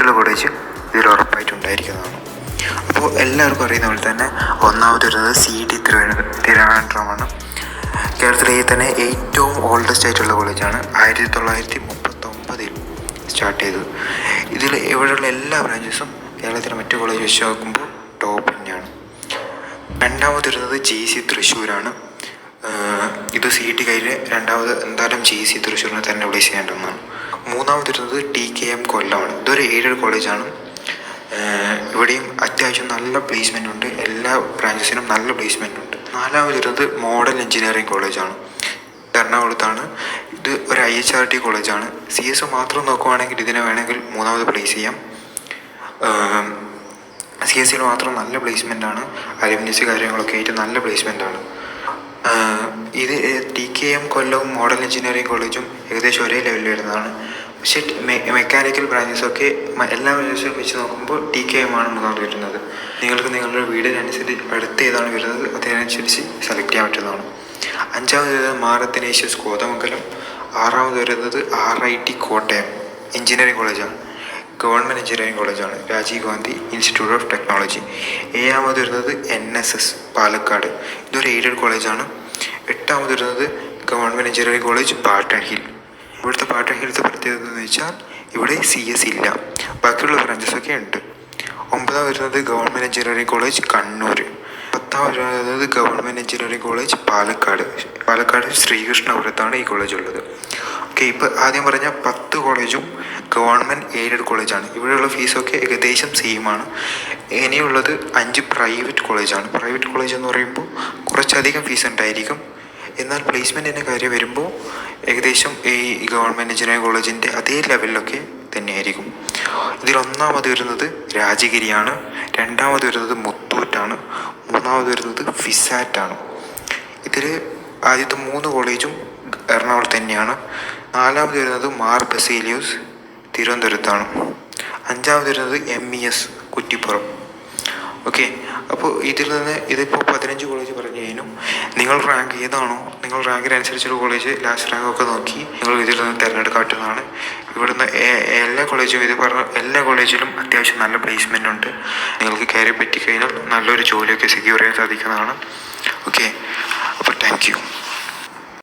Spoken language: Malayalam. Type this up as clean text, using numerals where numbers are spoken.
ആയിട്ടുള്ള കോളേജ് ഇതിൽ ഉറപ്പായിട്ടും ഉണ്ടായിരിക്കുന്നതാണ്. അപ്പോൾ എല്ലാവർക്കും അറിയുന്ന പോലെ തന്നെ ഒന്നാമത് വരുന്നത് CET തിരുവനന്തപുരമാണ്. കേരളത്തിലെ തന്നെ ഏറ്റവും ഓൾഡസ്റ്റ് ആയിട്ടുള്ള കോളേജാണ്. 1939 സ്റ്റാർട്ട് ചെയ്തത്. ഇതിൽ ഇവിടെയുള്ള എല്ലാ ബ്രാഞ്ചസും കേരളത്തിലെ മറ്റു കോളേജ് വെച്ച് നോക്കുമ്പോൾ ടോപ്പ് തന്നെയാണ്. രണ്ടാമത് വരുന്നത് JC തൃശ്ശൂരാണ്. ഇത് CET കയ്യിൽ രണ്ടാമത് എന്തായാലും JC തൃശ്ശൂരിനെ തന്നെ പ്ലേസ് ചെയ്യേണ്ടതാണ്. മൂന്നാമത് വരുന്നത് TKM കൊല്ലമാണ്. ഇതൊരു എയ്ഡഡ് കോളേജാണ്. ഇവിടെയും അത്യാവശ്യം നല്ല പ്ലേസ്മെൻ്റ് ഉണ്ട്. എല്ലാ ബ്രാഞ്ചസിനും നല്ല പ്ലേസ്മെൻ്റ് ഉണ്ട്. നാലാമത് വരുന്നത് മോഡൽ എഞ്ചിനീയറിംഗ് കോളേജാണ്. എറണാകുളത്താണ്. ഇത് ഒരു IHRT കോളേജാണ്. CS മാത്രം നോക്കുവാണെങ്കിൽ ഇതിനെ വേണമെങ്കിൽ മൂന്നാമത് പ്ലേസ് ചെയ്യാം. CSയിൽ മാത്രം നല്ല പ്ലേസ്മെൻ്റാണ്. അലുമിനിയസ് കാര്യങ്ങളൊക്കെ ആയിട്ട് നല്ല പ്ലേസ്മെൻ്റാണ്. ഇത് TKM കൊല്ലവും മോഡൽ എഞ്ചിനീയറിംഗ് കോളേജും ഏകദേശം ഒരേ ലെവലിൽ വരുന്നതാണ്. പക്ഷേ മെക്കാനിക്കൽ ബ്രാഞ്ചസൊക്കെ എല്ലാ ബ്രാഞ്ചസും വെച്ച് നോക്കുമ്പോൾ TKM ആണ് മൂന്നാമത് വരുന്നത്. നിങ്ങൾക്ക് നിങ്ങളുടെ വീടിനനുസരിച്ച് അടുത്ത് ഏതാണ് വരുന്നത് അതിനനുസരിച്ച് സെലക്ട് ചെയ്യാൻ പറ്റുന്നതാണ്. അഞ്ചാമത് വരുന്നത് മാർ അത്തനേഷ്യസ് കോതമംഗലം. ആറാമത് വരുന്നത് RIT കോട്ടയം എഞ്ചിനീയറിംഗ് കോളേജാണ്. ഗവൺമെൻറ് എഞ്ചിനീയറിംഗ് കോളേജാണ്. Rajiv Gandhi institute of technology. ഏഴാമത് വരുന്നത് NSS പാലക്കാട്. ഇതൊരു എയ്ഡഡ് കോളേജാണ്. എട്ടാമത് വരുന്നത് government engineering college Barton Hill. ഇവിടുത്തെ പാട്ടൺ ഹിൽത്തെ പ്രത്യേകത എന്ന് വെച്ചാൽ ഇവിടെ CS ഇല്ല, ബാക്കിയുള്ള ബ്രാഞ്ചസൊക്കെ ഉണ്ട്. ഒമ്പതാമത് വരുന്നത് ഗവൺമെൻറ് എഞ്ചിനീയറിംഗ് കോളേജ് കണ്ണൂർ. പത്താമത് വരുന്നത് ഗവൺമെൻറ് എഞ്ചിനീയറിംഗ് കോളേജ് പാലക്കാട് ശ്രീകൃഷ്ണപുരത്താണ് ഈ കോളേജ് ഉള്ളത്. ഓക്കെ, ഇപ്പോൾ ആദ്യം പറഞ്ഞ 10 കോളേജും ഗവൺമെൻറ് എയ്ഡഡ് കോളേജാണ്. ഇവിടെയുള്ള ഫീസൊക്കെ ഏകദേശം സെയിമാണ്. ഇനിയുള്ളത് 5 പ്രൈവറ്റ് കോളേജാണ്. പ്രൈവറ്റ് കോളേജ് എന്ന് പറയുമ്പോൾ കുറച്ചധികം ഫീസ് ഉണ്ടായിരിക്കും. എന്നാൽ പ്ലേസ്മെൻറ്റിൻ്റെ കാര്യം വരുമ്പോൾ ഏകദേശം ഈ ഗവൺമെൻറ് എഞ്ചിനീയറിംഗ് കോളേജിൻ്റെ അതേ ലെവലിലൊക്കെ തന്നെയായിരിക്കും. ഇതിലൊന്നാമത് വരുന്നത് രാജഗിരിയാണ്. രണ്ടാമത് വരുന്നത് മുത്തൂറ്റാണ്. മൂന്നാമത് വരുന്നത് ഫിസാറ്റാണ്. ഇതിൽ ആദ്യത്തെ 3 കോളേജും എറണാകുളത്ത് തന്നെയാണ്. നാലാമത് വരുന്നത് മാർ ബസേലിയോസ് തിരുവനന്തപുരത്താണ്. അഞ്ചാമത് വരുന്നത് MES കുറ്റിപ്പുറം. ഓക്കെ, അപ്പോൾ ഇതിപ്പോൾ 15 കോളേജ് പറഞ്ഞു കഴിഞ്ഞു. നിങ്ങൾ റാങ്ക് ഏതാണോ, നിങ്ങൾ റാങ്കിനനുസരിച്ചുള്ള കോളേജ് ലാസ്റ്റ് റാങ്കൊക്കെ നോക്കി നിങ്ങൾ ഇതിൽ നിന്ന് തിരഞ്ഞെടുക്കാൻ പറ്റുന്നതാണ്. ഇവിടുന്ന് എല്ലാ കോളേജും ഇത് പറഞ്ഞ എല്ലാ കോളേജിലും അത്യാവശ്യം നല്ല പ്ലേസ്മെൻ്റ് ഉണ്ട്. നിങ്ങൾക്ക് കയറി പറ്റിക്കഴിഞ്ഞാൽ നല്ലൊരു ജോലിയൊക്കെ സെക്യൂർ ചെയ്യാൻ സാധിക്കുന്നതാണ്. ഓക്കെ, അപ്പോൾ താങ്ക് യു.